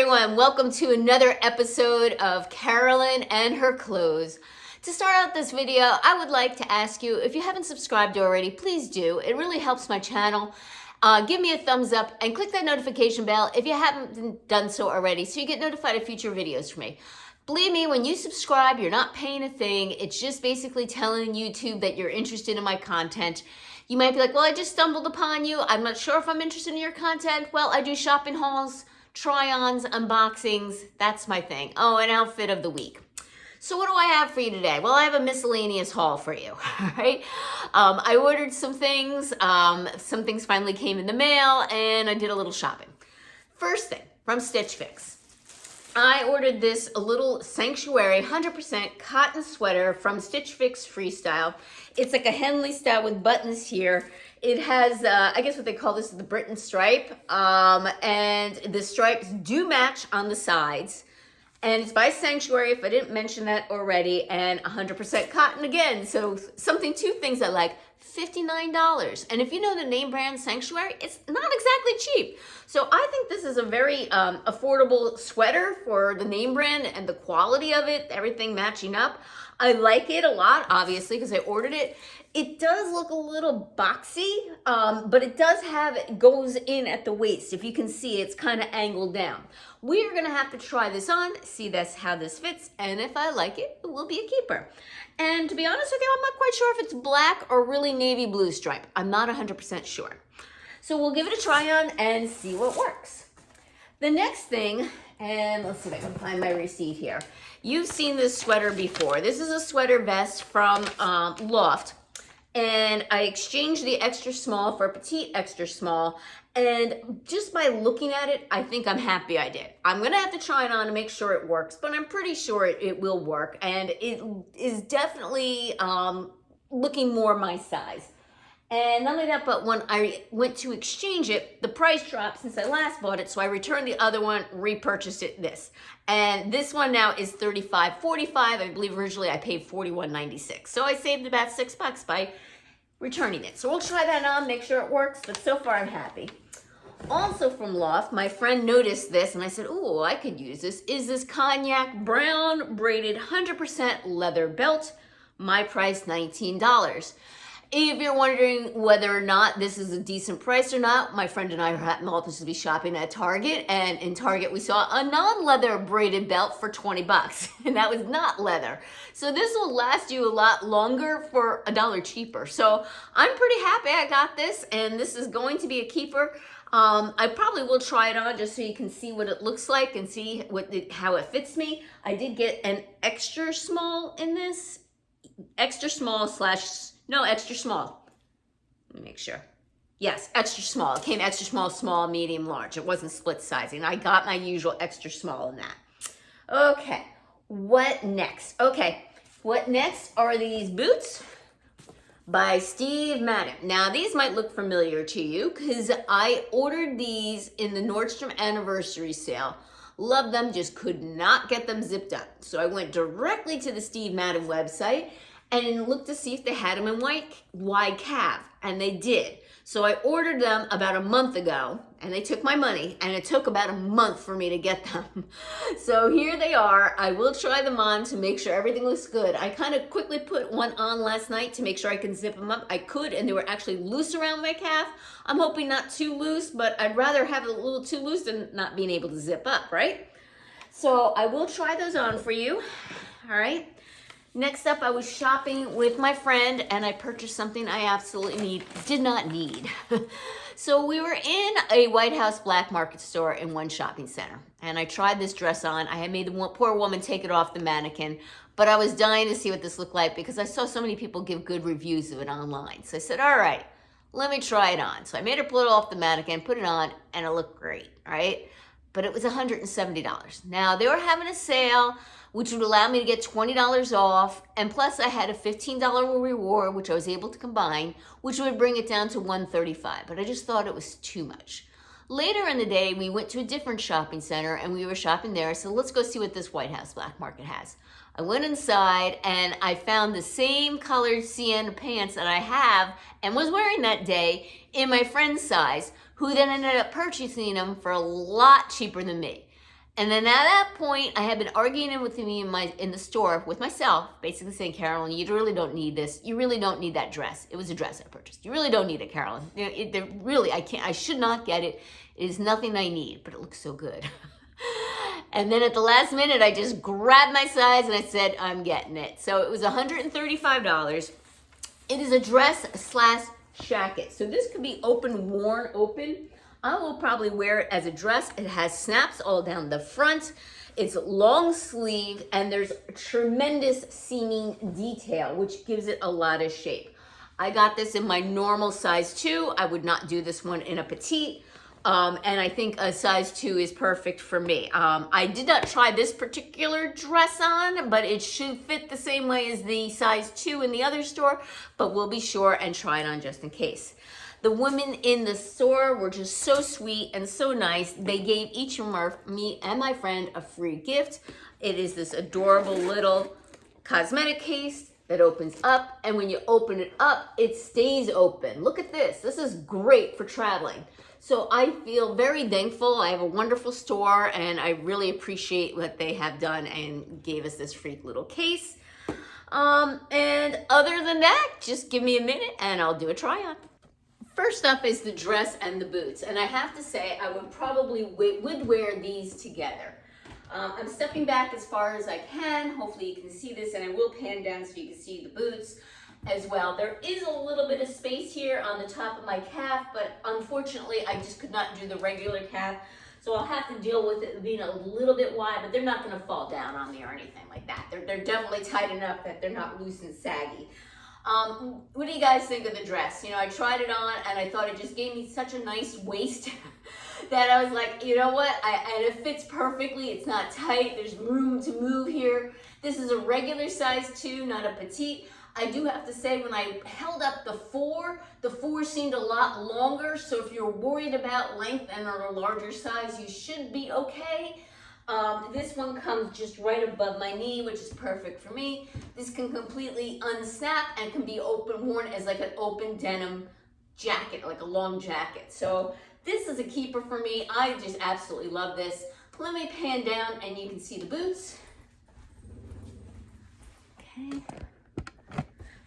everyone, welcome to another episode of Carolyn and her clothes. To start out this video, I would like to ask you, if you haven't subscribed already, please do. It really helps my channel. Give me a thumbs up and click that notification bell if you haven't done so already so you get notified of future videos from me. Believe me, when you subscribe, you're not paying a thing. It's just basically telling YouTube that you're interested in my content. You might be like, well, I just stumbled upon you. I'm not sure if I'm interested in your content. Well, I do shopping hauls, try-ons, unboxings. That's my thing. Oh, an outfit of the week. So what do I have for you today? Well, I have a miscellaneous haul for you, all right? I ordered some things. Some things finally came in the mail, and I did a little shopping. First thing, from Stitch Fix. I ordered this a little Sanctuary 100% cotton sweater from Stitch Fix Freestyle. It's like a Henley style with buttons here. It has, I guess what they call this is the Britain stripe. And the stripes do match on the sides. And it's by Sanctuary, if I didn't mention that already, and 100% cotton again. So two things I like, $59. And if you know the name brand Sanctuary, it's not exactly cheap. So I think this is a very affordable sweater for the name brand and the quality of it, everything matching up. I like it a lot, obviously, because I ordered it. It does look a little boxy, but it does have, it goes in at the waist. If you can see, it's kind of angled down. We are gonna have to try this on, see how this fits, and if I like it, it will be a keeper. And to be honest with you, I'm not quite sure if it's black or really navy blue stripe. I'm not 100% sure. So we'll give it a try on and see what works. The next thing, and let's see if I can find my receipt here. You've seen this sweater before. This is a sweater vest from Loft. And I exchanged the extra small for a petite extra small. And just by looking at it, I think I'm happy I did. I'm gonna have to try it on to make sure it works, but I'm pretty sure it will work. And it is definitely looking more my size. And not only that, but when I went to exchange it, the price dropped since I last bought it, so I returned the other one, repurchased it this. And this one now is $35.45. I believe originally I paid $41.96. So I saved about $6 by returning it. So we'll try that on, make sure it works, but so far I'm happy. Also from Loft, my friend noticed this and I said, oh, I could use this, is this cognac brown braided 100% leather belt. My price, $19. If you're wondering whether or not this is a decent price or not, my friend and I happened to be shopping at Target, and in Target we saw a non-leather braided belt for 20 bucks, and that was not leather. So this will last you a lot longer for $1 cheaper. So I'm pretty happy I got this, and this is going to be a keeper. I probably will try it on just so you can see what it looks like and see how it fits me. I did get an extra small in this, extra small. Let me make sure. Yes, extra small. It came extra small, small, medium, large. It wasn't split sizing. I got my usual extra small in that. Okay, what next? Okay, what next are these boots by Steve Madden. Now, these might look familiar to you because I ordered these in the Nordstrom anniversary sale. Love them, just could not get them zipped up. So I went directly to the Steve Madden website and looked to see if they had them in wide calf, and they did. So I ordered them about a month ago, and they took my money, and it took about a month for me to get them. So here they are. I will try them on to make sure everything looks good. I kind of quickly put one on last night to make sure I can zip them up. I could, and they were actually loose around my calf. I'm hoping not too loose, but I'd rather have it a little too loose than not being able to zip up, right? So I will try those on for you, all right? Next up, I was shopping with my friend and I purchased something I absolutely did not need. So we were in a White House black market store in one shopping center, and I tried this dress on. I had made the poor woman take it off the mannequin, but I was dying to see what this looked like because I saw so many people give good reviews of it online. So I said, all right, let me try it on. So I made her pull it off the mannequin, put it on, and it looked great, right? But it was $170. Now, they were having a sale, which would allow me to get $20 off, and plus I had a $15 reward, which I was able to combine, which would bring it down to $135, but I just thought it was too much. Later in the day, we went to a different shopping center, and we were shopping there, so let's go see what this White House black market has. I went inside, and I found the same colored sienna pants that I have and was wearing that day in my friend's size, who then ended up purchasing them for a lot cheaper than me. And then at that point, I had been arguing with me in the store with myself, basically saying, Carolyn, you really don't need this. You really don't need that dress. It was a dress I purchased. You really don't need it, Carolyn. Really, I should not get it. It is nothing I need, but it looks so good. And then at the last minute, I just grabbed my size and I said, I'm getting it. So it was $135. It is a dress slash jacket. So this could be worn open. I will probably wear it as a dress. It has snaps all down the front. It's long sleeve and there's tremendous seaming detail, which gives it a lot of shape. I got this in my normal size 2. I would not do this one in a petite. And I think a size 2 is perfect for me. I did not try this particular dress on, but it should fit the same way as the size 2 in the other store, but we'll be sure and try it on just in case. The women in the store were just so sweet and so nice. They gave each of me and my friend a free gift. It is this adorable little cosmetic case that opens up, and when you open it up, it stays open. Look at this. This is great for traveling. So I feel very thankful. I have a wonderful store, and I really appreciate what they have done and gave us this free little case. And other than that, just give me a minute and I'll do a try on. First up is the dress and the boots, and I have to say I would probably would wear these together. I'm stepping back as far as I can. Hopefully you can see this, and I will pan down so you can see the boots as well. There is a little bit of space here on the top of my calf, but unfortunately I just could not do the regular calf, so I'll have to deal with it being a little bit wide, but they're not going to fall down on me or anything like that. They're definitely tight enough that they're not loose and saggy. What do you guys think of the dress? You know, I tried it on and I thought it just gave me such a nice waist that I was like, you know what? And it fits perfectly. It's not tight. There's room to move here. This is a regular size 2, not a petite. I do have to say, when I held up the 4 seemed a lot longer. So if you're worried about length and are a larger size, you should be okay. This one comes just right above my knee, which is perfect for me. This can completely unsnap and can be worn as like an open denim jacket, like a long jacket. So this is a keeper for me. I just absolutely love this. Let me pan down and you can see the boots. Okay.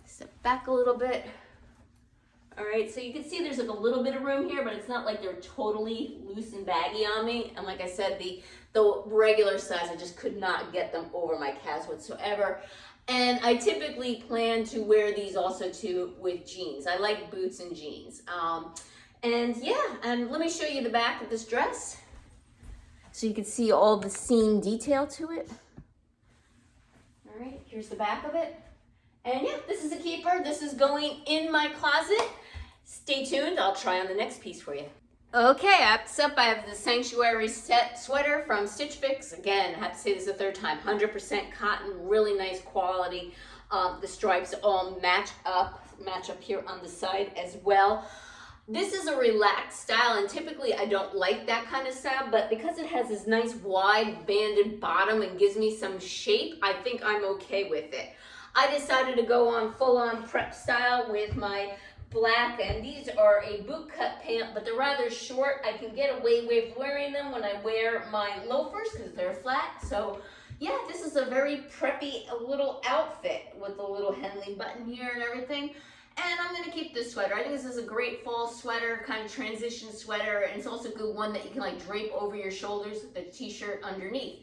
Step back a little bit. All right, so you can see there's like a little bit of room here, but it's not like they're totally loose and baggy on me. And like I said, the regular size, I just could not get them over my calves whatsoever. And I typically plan to wear these also too with jeans. I like boots and jeans. And yeah, and let me show you the back of this dress so you can see all the seam detail to it. All right, here's the back of it. And yeah, this is a keeper. This is going in my closet. Stay tuned. I'll try on the next piece for you. Okay, next up I have the Sanctuary sweater from Stitch Fix. Again, I have to say this a third time. 100% cotton, really nice quality. The stripes all match up here on the side as well. This is a relaxed style, and typically I don't like that kind of style, but because it has this nice wide banded bottom and gives me some shape, I think I'm okay with it. I decided to go on full-on prep style with my black, and these are a boot cut pant, but they're rather short. I can get away with wearing them when I wear my loafers because they're flat. So yeah, this is a very preppy little outfit with the little Henley button here and everything. And I'm going to keep this sweater. I think this is a great fall sweater, kind of transition sweater, and it's also a good one that you can like drape over your shoulders with the t-shirt underneath.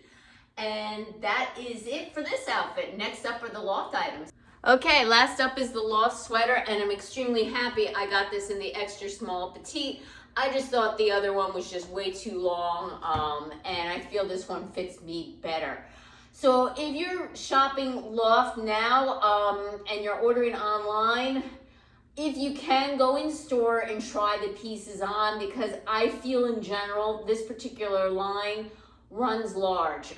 And that is it for this outfit. Next up are the Loft items. Okay, last up is the Loft sweater, and I'm extremely happy I got this in the extra small petite. I just thought the other one was just way too long, and I feel this one fits me better. So if you're shopping Loft now and you're ordering online, if you can, go in store and try the pieces on, because I feel in general this particular line runs large.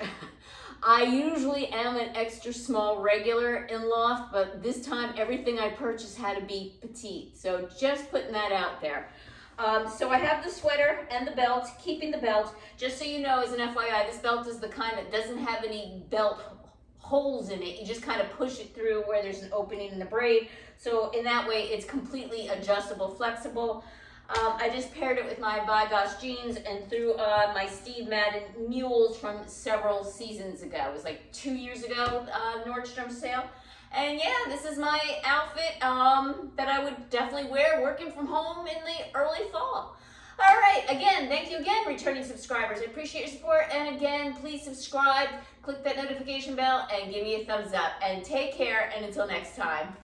I usually am an extra small regular in Loft, but this time everything I purchased had to be petite. So just putting that out there. So I have the sweater and the belt, keeping the belt. Just so you know, as an FYI, this belt is the kind that doesn't have any belt holes in it. You just kind of push it through where there's an opening in the braid. So in that way, it's completely adjustable, flexible. I just paired it with my Vygosh jeans and threw on my Steve Madden mules from several seasons ago. It was like 2 years ago, Nordstrom sale. And yeah, this is my outfit that I would definitely wear working from home in the early fall. All right, again, thank you again, returning subscribers. I appreciate your support. And again, please subscribe, click that notification bell, and give me a thumbs up. And take care, and until next time.